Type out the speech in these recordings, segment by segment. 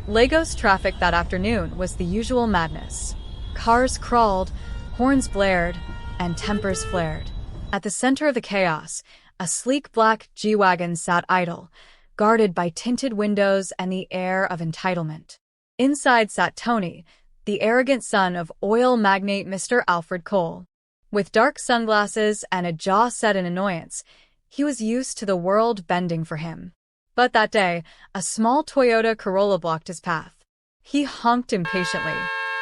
Lagos traffic that afternoon was the usual madness. Cars crawled, horns blared, and tempers flared. At the center of the chaos, a sleek black G-Wagon sat idle, guarded by tinted windows and the air of entitlement. Inside sat Tony, the arrogant son of oil magnate Mr. Alfred Cole. With dark sunglasses and a jaw set in annoyance, he was used to the world bending for him. But that day, a small Toyota Corolla blocked his path. He honked impatiently.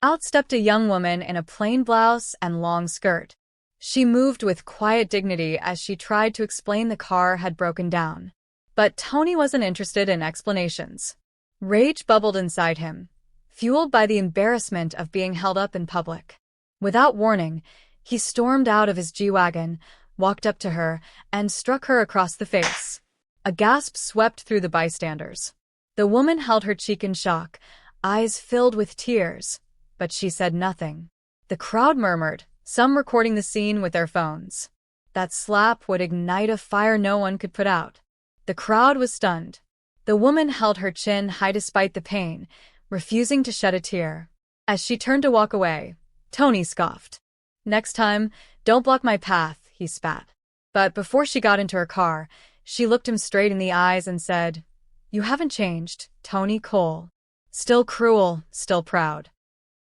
Out stepped a young woman in a plain blouse and long skirt. She moved with quiet dignity as she tried to explain the car had broken down. But Tony wasn't interested in explanations. Rage bubbled inside him, fueled by the embarrassment of being held up in public. Without warning, he stormed out of his G-Wagon, walked up to her, and struck her across the face. A gasp swept through the bystanders. The woman held her cheek in shock, eyes filled with tears, but she said nothing. The crowd murmured, some recording the scene with their phones. That slap would ignite a fire no one could put out. The crowd was stunned. The woman held her chin high despite the pain, refusing to shed a tear. As she turned to walk away, Tony scoffed. "Next time, don't block my path," he spat. But before she got into her car, she looked him straight in the eyes and said, "You haven't changed, Tony Cole. Still cruel, still proud."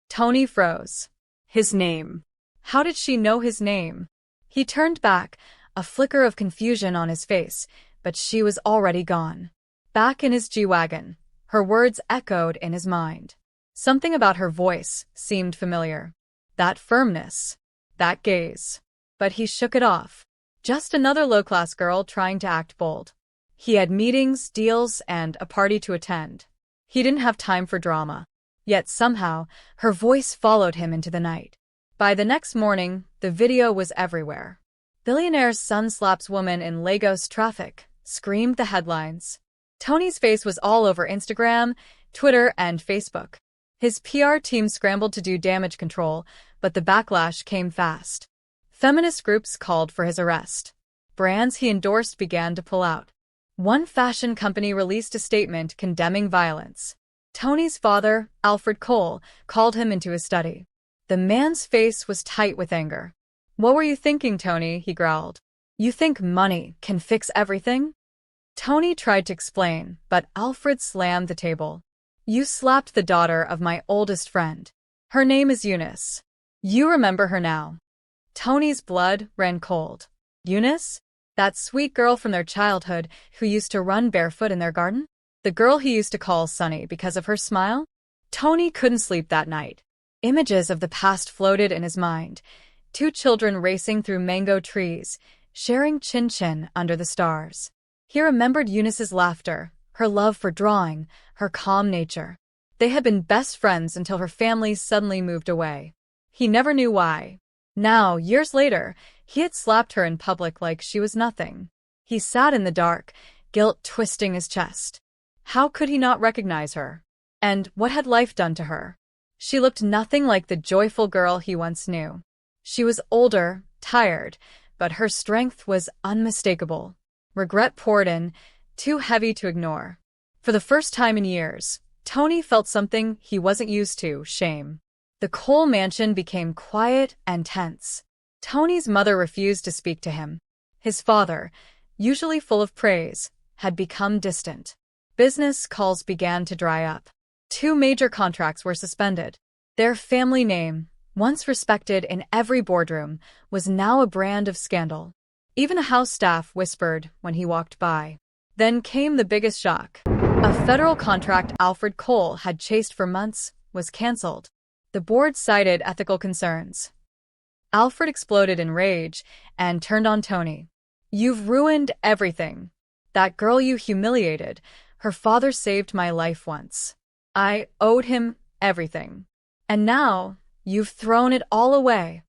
Tony froze. His name. How did she know his name? He turned back, a flicker of confusion on his face, but she was already gone. Back in his G-Wagon, her words echoed in his mind. Something about her voice seemed familiar. That firmness, that gaze. But he shook it off. Just another low-class girl trying to act bold. He had meetings, deals, and a party to attend. He didn't have time for drama. Yet somehow, her voice followed him into the night. By the next morning, the video was everywhere. "Billionaire's son slaps woman in Lagos traffic," screamed the headlines. Tony's face was all over Instagram, Twitter, and Facebook. His PR team scrambled to do damage control, but the backlash came fast. Feminist groups called for his arrest. Brands he endorsed began to pull out. One fashion company released a statement condemning violence. Tony's father, Alfred Cole, called him into his study. The man's face was tight with anger. "What were you thinking, Tony?" he growled. "You think money can fix everything?" Tony tried to explain, but Alfred slammed the table. "You slapped the daughter of my oldest friend. Her name is Eunice. You remember her now." Tony's blood ran cold. Eunice? That sweet girl from their childhood who used to run barefoot in their garden? The girl he used to call Sunny because of her smile? Tony couldn't sleep that night. Images of the past floated in his mind. Two children racing through mango trees, sharing chin-chin under the stars. He remembered Eunice's laughter, her love for drawing, her calm nature. They had been best friends until her family suddenly moved away. He never knew why. Now, years later, he had slapped her in public like she was nothing. He sat in the dark, guilt twisting his chest. How could he not recognize her? And what had life done to her? She looked nothing like the joyful girl he once knew. She was older, tired, but her strength was unmistakable. Regret poured in, too heavy to ignore. For the first time in years, Tony felt something he wasn't used to: shame. The Cole mansion became quiet and tense. Tony's mother refused to speak to him. His father, usually full of praise, had become distant. Business calls began to dry up. 2 major contracts were suspended. Their family name, once respected in every boardroom, was now a brand of scandal. Even the house staff whispered when he walked by. Then came the biggest shock. A federal contract Alfred Cole had chased for months was canceled. The board cited ethical concerns. Alfred exploded in rage and turned on Tony. "You've ruined everything. That girl you humiliated, her father saved my life once. I owed him everything. And now, you've thrown it all away."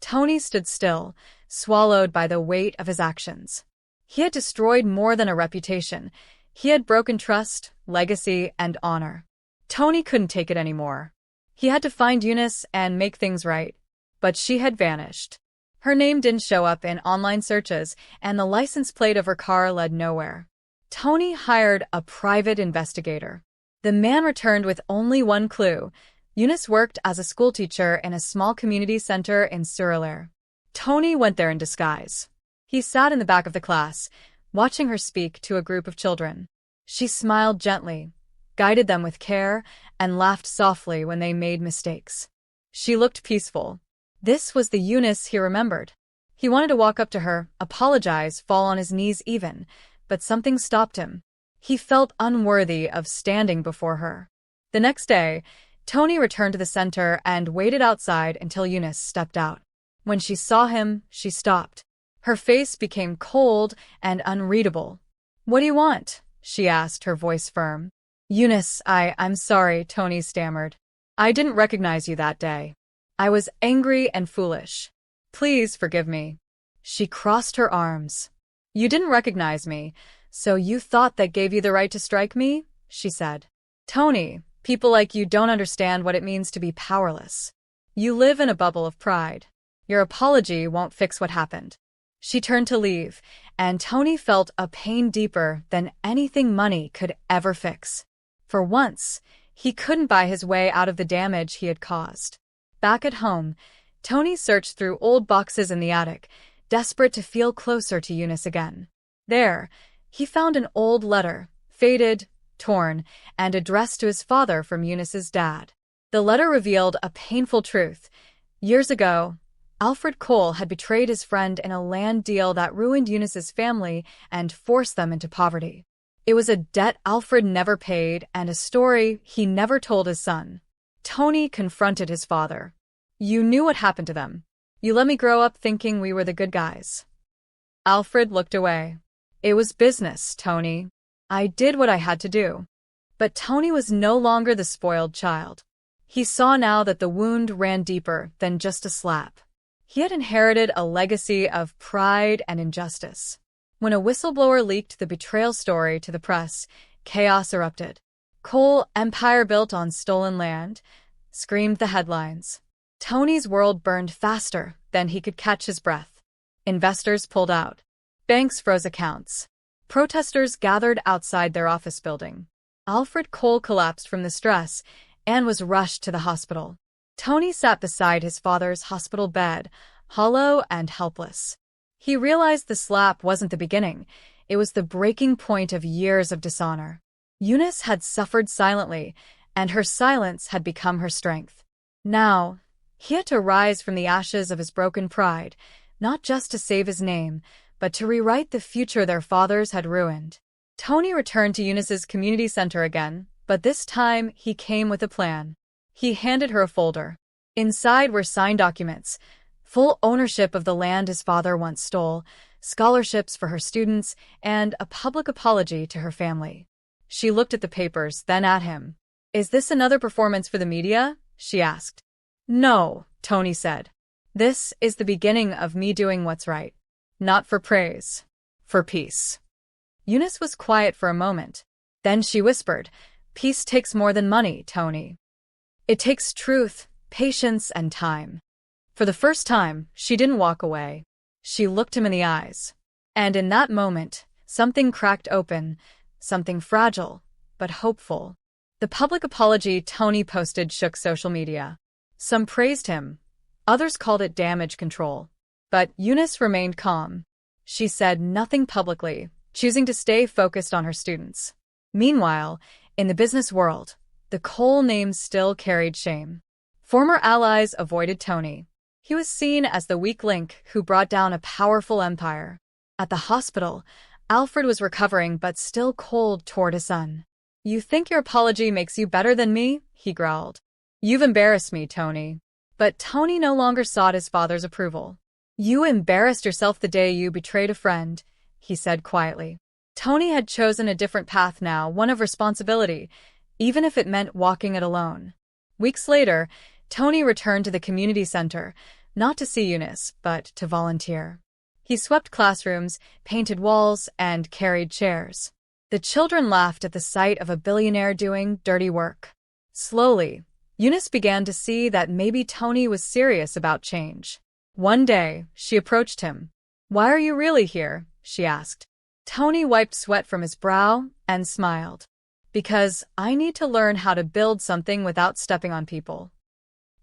Tony stood still, swallowed by the weight of his actions. He had destroyed more than a reputation. He had broken trust, legacy, and honor. Tony couldn't take it anymore. He had to find Eunice and make things right. But she had vanished. Her name didn't show up in online searches, and the license plate of her car led nowhere. Tony hired a private investigator. The man returned with only one clue. Eunice worked as a schoolteacher in a small community center in Surrey. Tony went there in disguise. He sat in the back of the class, watching her speak to a group of children. She smiled gently, guided them with care, and laughed softly when they made mistakes. She looked peaceful. This was the Eunice he remembered. He wanted to walk up to her, apologize, fall on his knees even, but something stopped him. He felt unworthy of standing before her. The next day, Tony returned to the center and waited outside until Eunice stepped out. When she saw him, she stopped. Her face became cold and unreadable. "What do you want?" she asked, her voice firm. "Eunice, I'm sorry," Tony stammered. "I didn't recognize you that day. I was angry and foolish. Please forgive me." She crossed her arms. "You didn't recognize me, so you thought that gave you the right to strike me?" she said. "Tony, people like you don't understand what it means to be powerless. You live in a bubble of pride. Your apology won't fix what happened." She turned to leave, and Tony felt a pain deeper than anything money could ever fix. For once, he couldn't buy his way out of the damage he had caused. Back at home, Tony searched through old boxes in the attic, desperate to feel closer to Eunice again. There, he found an old letter, faded, torn, and addressed to his father from Eunice's dad. The letter revealed a painful truth. Years ago, Alfred Cole had betrayed his friend in a land deal that ruined Eunice's family and forced them into poverty. It was a debt Alfred never paid and a story he never told his son. Tony confronted his father. "You knew what happened to them. You let me grow up thinking we were the good guys." Alfred looked away. "It was business, Tony. I did what I had to do." But Tony was no longer the spoiled child. He saw now that the wound ran deeper than just a slap. He had inherited a legacy of pride and injustice. When a whistleblower leaked the betrayal story to the press, chaos erupted. "Cole, empire built on stolen land," screamed the headlines. Tony's world burned faster than he could catch his breath. Investors pulled out. Banks froze accounts. Protesters gathered outside their office building. Alfred Cole collapsed from the stress and was rushed to the hospital. Tony sat beside his father's hospital bed, hollow and helpless. He realized the slap wasn't the beginning. It was the breaking point of years of dishonor. Eunice had suffered silently, and her silence had become her strength. Now, he had to rise from the ashes of his broken pride, not just to save his name, but to rewrite the future their fathers had ruined. Tony returned to Eunice's community center again, but this time he came with a plan. He handed her a folder. Inside were signed documents, full ownership of the land his father once stole, scholarships for her students, and a public apology to her family. She looked at the papers, then at him. "Is this another performance for the media?" she asked. "No," Tony said. "This is the beginning of me doing what's right. Not for praise, for peace." Eunice was quiet for a moment. Then she whispered, "Peace takes more than money, Tony. It takes truth, patience, and time." For the first time, she didn't walk away. She looked him in the eyes. And in that moment, something cracked open, something fragile, but hopeful. The public apology Tony posted shook social media. Some praised him. Others called it damage control. But Eunice remained calm. She said nothing publicly, choosing to stay focused on her students. Meanwhile, in the business world, the Cole name still carried shame. Former allies avoided Tony. He was seen as the weak link who brought down a powerful empire. At the hospital, Alfred was recovering but still cold toward his son. "You think your apology makes you better than me?" he growled. "You've embarrassed me, Tony." But Tony no longer sought his father's approval. "You embarrassed yourself the day you betrayed a friend," he said quietly. Tony had chosen a different path now, one of responsibility, even if it meant walking it alone. Weeks later, Tony returned to the community center, not to see Eunice, but to volunteer. He swept classrooms, painted walls, and carried chairs. The children laughed at the sight of a billionaire doing dirty work. Slowly, Eunice began to see that maybe Tony was serious about change. One day, she approached him. "Why are you really here?" she asked. Tony wiped sweat from his brow and smiled. Because I need to learn how to build something without stepping on people.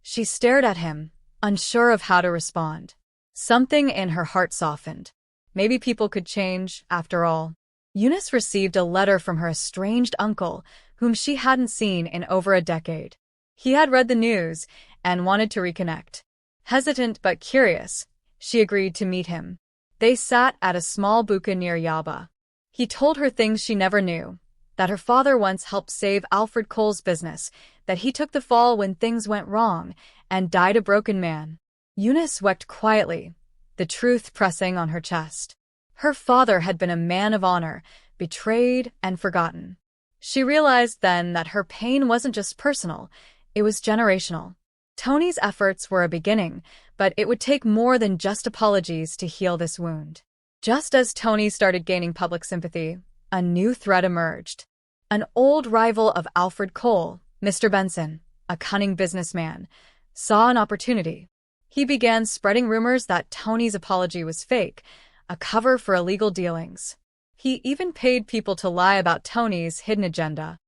She stared at him, unsure of how to respond. Something in her heart softened. Maybe people could change, after all. Eunice received a letter from her estranged uncle, whom she hadn't seen in over a decade. He had read the news and wanted to reconnect. Hesitant but curious, she agreed to meet him. They sat at a small buka near Yaba. He told her things she never knew, that her father once helped save Alfred Cole's business, that he took the fall when things went wrong and died a broken man. Eunice wept quietly, the truth pressing on her chest. Her father had been a man of honor, betrayed and forgotten. She realized then that her pain wasn't just personal, it was generational. Tony's efforts were a beginning, but it would take more than just apologies to heal this wound. Just as Tony started gaining public sympathy, a new threat emerged. An old rival of Alfred Cole, Mr. Benson, a cunning businessman, saw an opportunity. He began spreading rumors that Tony's apology was fake, a cover for illegal dealings. He even paid people to lie about Tony's hidden agenda.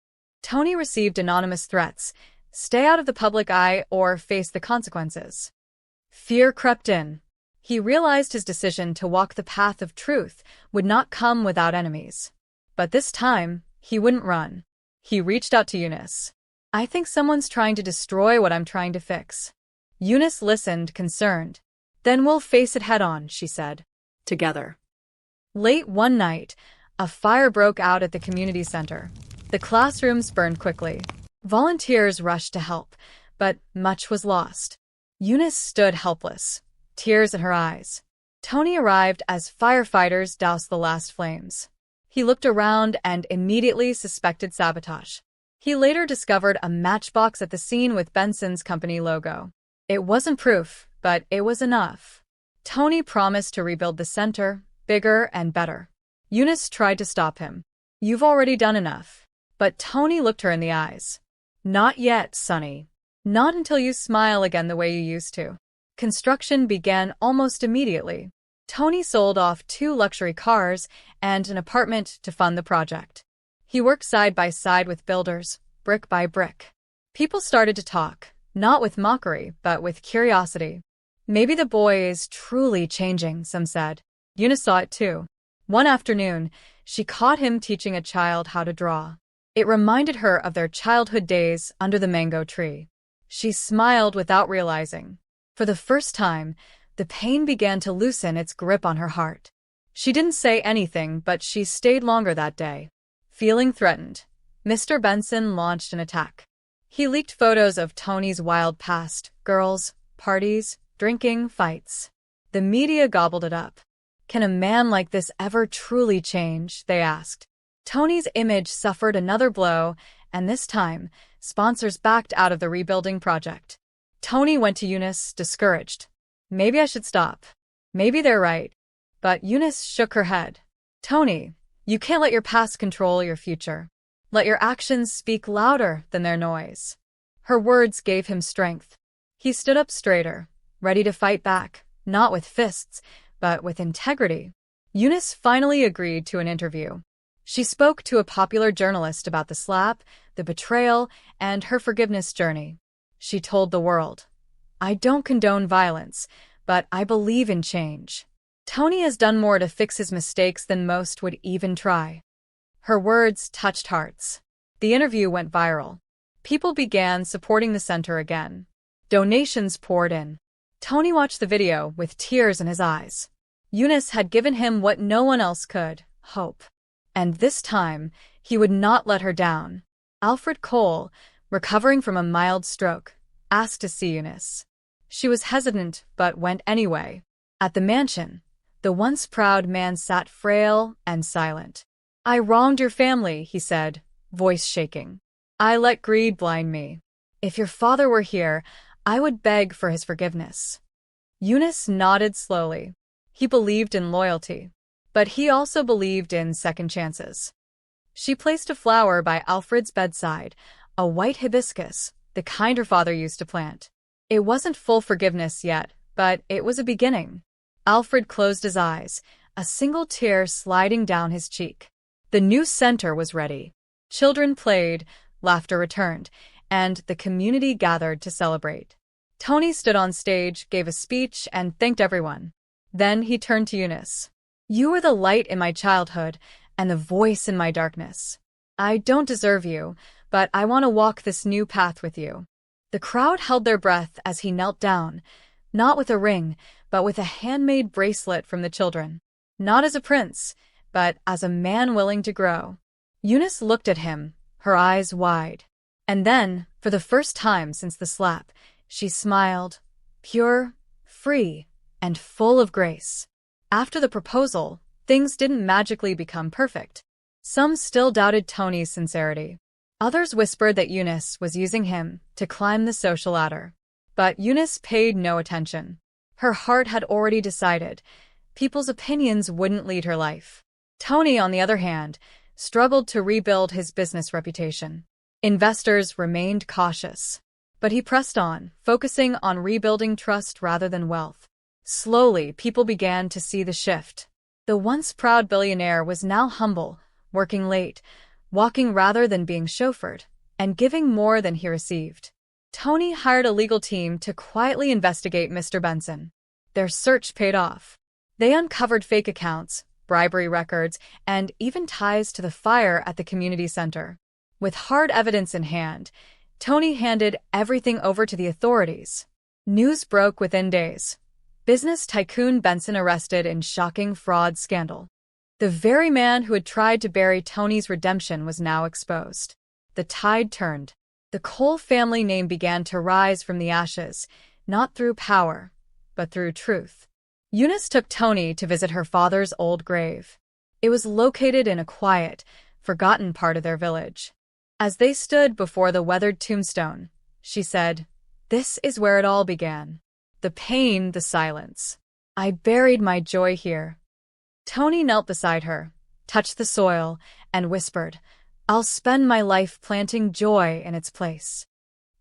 Tony received anonymous threats: stay out of the public eye or face the consequences. Fear crept in. He realized his decision to walk the path of truth would not come without enemies. But this time, he wouldn't run. He reached out to Eunice. I think someone's trying to destroy what I'm trying to fix. Eunice listened, concerned. Then we'll face it head-on, she said. Together. Late one night, a fire broke out at the community center. The classrooms burned quickly. Volunteers rushed to help, but much was lost. Eunice stood helpless, tears in her eyes. Tony arrived as firefighters doused the last flames. He looked around and immediately suspected sabotage. He later discovered a matchbox at the scene with Benson's company logo. It wasn't proof, but it was enough. Tony promised to rebuild the center, bigger and better. Eunice tried to stop him. You've already done enough. But Tony looked her in the eyes. Not yet, Sonny. Not until you smile again the way you used to. Construction began almost immediately. Tony sold off 2 luxury cars and an apartment to fund the project. He worked side by side with builders, brick by brick. People started to talk, not with mockery, but with curiosity. Maybe the boy is truly changing, some said. Eunice saw it too. One afternoon, she caught him teaching a child how to draw. It reminded her of their childhood days under the mango tree. She smiled without realizing. For the first time, the pain began to loosen its grip on her heart. She didn't say anything, but she stayed longer that day. Feeling threatened, Mr. Benson launched an attack. He leaked photos of Tony's wild past: girls, parties, drinking, fights. The media gobbled it up. Can a man like this ever truly change? They asked. Tony's image suffered another blow, and this time, sponsors backed out of the rebuilding project. Tony went to Eunice, discouraged. Maybe I should stop. Maybe they're right. But Eunice shook her head. Tony, you can't let your past control your future. Let your actions speak louder than their noise. Her words gave him strength. He stood up straighter, ready to fight back, not with fists, but with integrity. Eunice finally agreed to an interview. She spoke to a popular journalist about the slap, the betrayal, and her forgiveness journey. She told the world, I don't condone violence, but I believe in change. Tony has done more to fix his mistakes than most would even try. Her words touched hearts. The interview went viral. People began supporting the center again. Donations poured in. Tony watched the video with tears in his eyes. Eunice had given him what no one else could: hope. And this time, he would not let her down. Alfred Cole, recovering from a mild stroke, asked to see Eunice. She was hesitant, but went anyway. At the mansion, the once proud man sat frail and silent. I wronged your family, he said, voice shaking. I let greed blind me. If your father were here, I would beg for his forgiveness. Eunice nodded slowly. He believed in loyalty, but he also believed in second chances. She placed a flower by Alfred's bedside, a white hibiscus, the kind her father used to plant. It wasn't full forgiveness yet, but it was a beginning. Alfred closed his eyes, a single tear sliding down his cheek. The new center was ready. Children played, laughter returned, and the community gathered to celebrate. Tony stood on stage, gave a speech, and thanked everyone. Then he turned to Eunice. "You were the light in my childhood and the voice in my darkness. I don't deserve you, but I want to walk this new path with you." The crowd held their breath as he knelt down, not with a ring, but with a handmade bracelet from the children. Not as a prince, but as a man willing to grow. Eunice looked at him, her eyes wide. And then, for the first time since the slap, she smiled, pure, free, and full of grace. After the proposal, things didn't magically become perfect. Some still doubted Tony's sincerity. Others whispered that Eunice was using him to climb the social ladder. But Eunice paid no attention. Her heart had already decided. People's opinions wouldn't lead her life. Tony, on the other hand, struggled to rebuild his business reputation. Investors remained cautious. But he pressed on, focusing on rebuilding trust rather than wealth. Slowly, people began to see the shift. The once proud billionaire was now humble, working late, walking rather than being chauffeured, and giving more than he received. Tony hired a legal team to quietly investigate Mr. Benson. Their search paid off. They uncovered fake accounts, bribery records, and even ties to the fire at the community center. With hard evidence in hand, Tony handed everything over to the authorities. News broke within days. Business tycoon Benson arrested in shocking fraud scandal. The very man who had tried to bury Tony's redemption was now exposed. The tide turned. The Cole family name began to rise from the ashes, not through power, but through truth. Eunice took Tony to visit her father's old grave. It was located in a quiet, forgotten part of their village. As they stood before the weathered tombstone, she said, "This is where it all began. The pain, the silence. I buried my joy here." Tony knelt beside her, touched the soil, and whispered, "I'll spend my life planting joy in its place."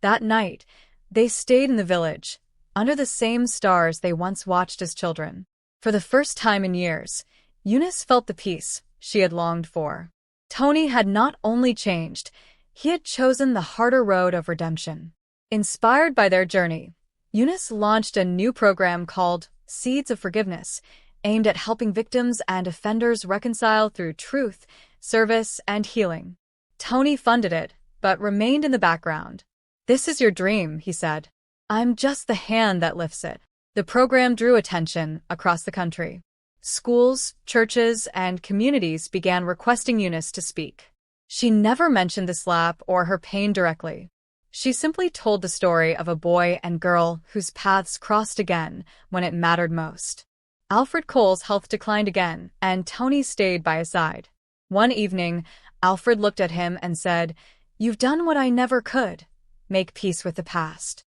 That night, they stayed in the village, under the same stars they once watched as children. For the first time in years, Eunice felt the peace she had longed for. Tony had not only changed, he had chosen the harder road of redemption. Inspired by their journey, Eunice launched a new program called Seeds of Forgiveness, aimed at helping victims and offenders reconcile through truth, service, and healing. Tony funded it, but remained in the background. "This is your dream," he said. "I'm just the hand that lifts it." The program drew attention across the country. Schools, churches, and communities began requesting Eunice to speak. She never mentioned the slap or her pain directly. She simply told the story of a boy and girl whose paths crossed again when it mattered most. Alfred Cole's health declined again, and Tony stayed by his side. One evening, Alfred looked at him and said, "You've done what I never could. Make peace with the past."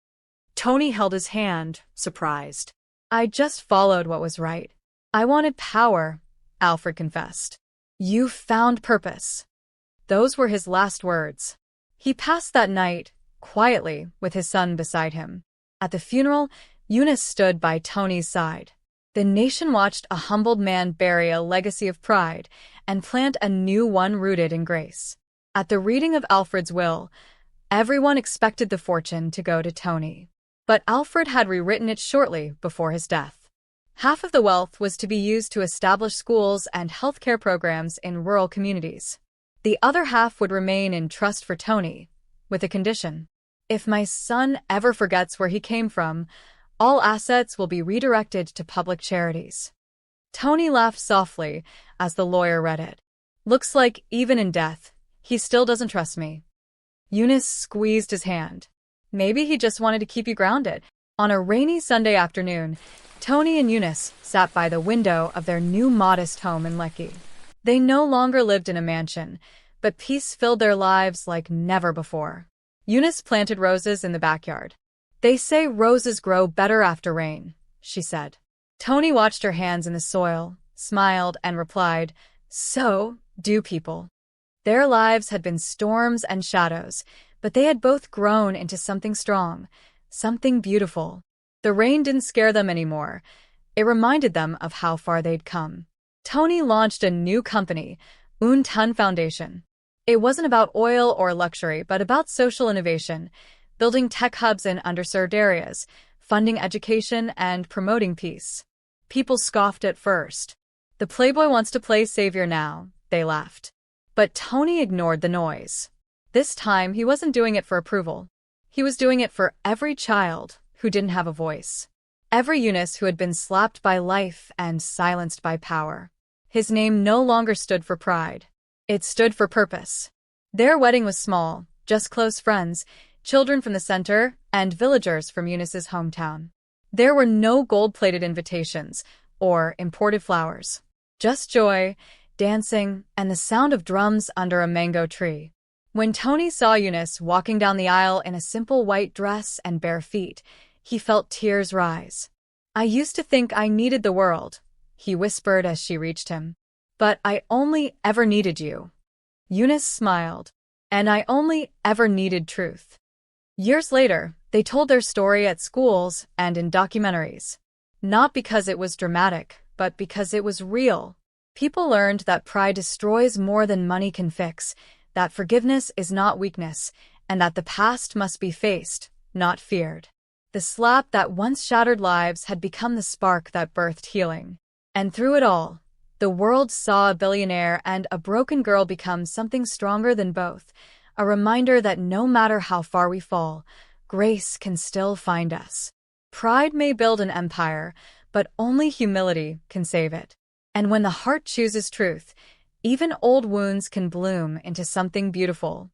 Tony held his hand, surprised. "I just followed what was right. I wanted power," Alfred confessed. "You found purpose." Those were his last words. He passed that night, quietly, with his son beside him. At the funeral, Eunice stood by Tony's side. The nation watched a humbled man bury a legacy of pride and plant a new one rooted in grace. At the reading of Alfred's will, everyone expected the fortune to go to Tony. But Alfred had rewritten it shortly before his death. Half of the wealth was to be used to establish schools and healthcare programs in rural communities. The other half would remain in trust for Tony, with a condition. "If my son ever forgets where he came from, all assets will be redirected to public charities." Tony laughed softly as the lawyer read it. "Looks like, even in death, he still doesn't trust me." Eunice squeezed his hand. "Maybe he just wanted to keep you grounded." On a rainy Sunday afternoon, Tony and Eunice sat by the window of their new modest home in Lekki. They no longer lived in a mansion, but peace filled their lives like never before. Eunice planted roses in the backyard. "They say roses grow better after rain," she said. Tony watched her hands in the soil, smiled, and replied, "So do people." Their lives had been storms and shadows, but they had both grown into something strong, something beautiful. The rain didn't scare them anymore. It reminded them of how far they'd come. Tony launched a new company, Un Ton Foundation. It wasn't about oil or luxury, but about social innovation, building tech hubs in underserved areas, funding education, and promoting peace. People scoffed at first. The playboy wants to play savior now, they laughed. But Tony ignored the noise. This time, he wasn't doing it for approval. He was doing it for every child who didn't have a voice. Every Eunice who had been slapped by life and silenced by power. His name no longer stood for pride. It stood for purpose. Their wedding was small, just close friends, children from the center, and villagers from Eunice's hometown. There were no gold-plated invitations or imported flowers. Just joy, dancing, and the sound of drums under a mango tree. When Tony saw Eunice walking down the aisle in a simple white dress and bare feet, he felt tears rise. "I used to think I needed the world," he whispered as she reached him. "But I only ever needed you." Eunice smiled. "And I only ever needed truth." Years later, they told their story at schools and in documentaries. Not because it was dramatic, but because it was real. People learned that pride destroys more than money can fix, that forgiveness is not weakness, and that the past must be faced, not feared. The slap that once shattered lives had become the spark that birthed healing. And through it all, the world saw a billionaire and a broken girl become something stronger than both, a reminder that no matter how far we fall, grace can still find us. Pride may build an empire, but only humility can save it. And when the heart chooses truth, even old wounds can bloom into something beautiful.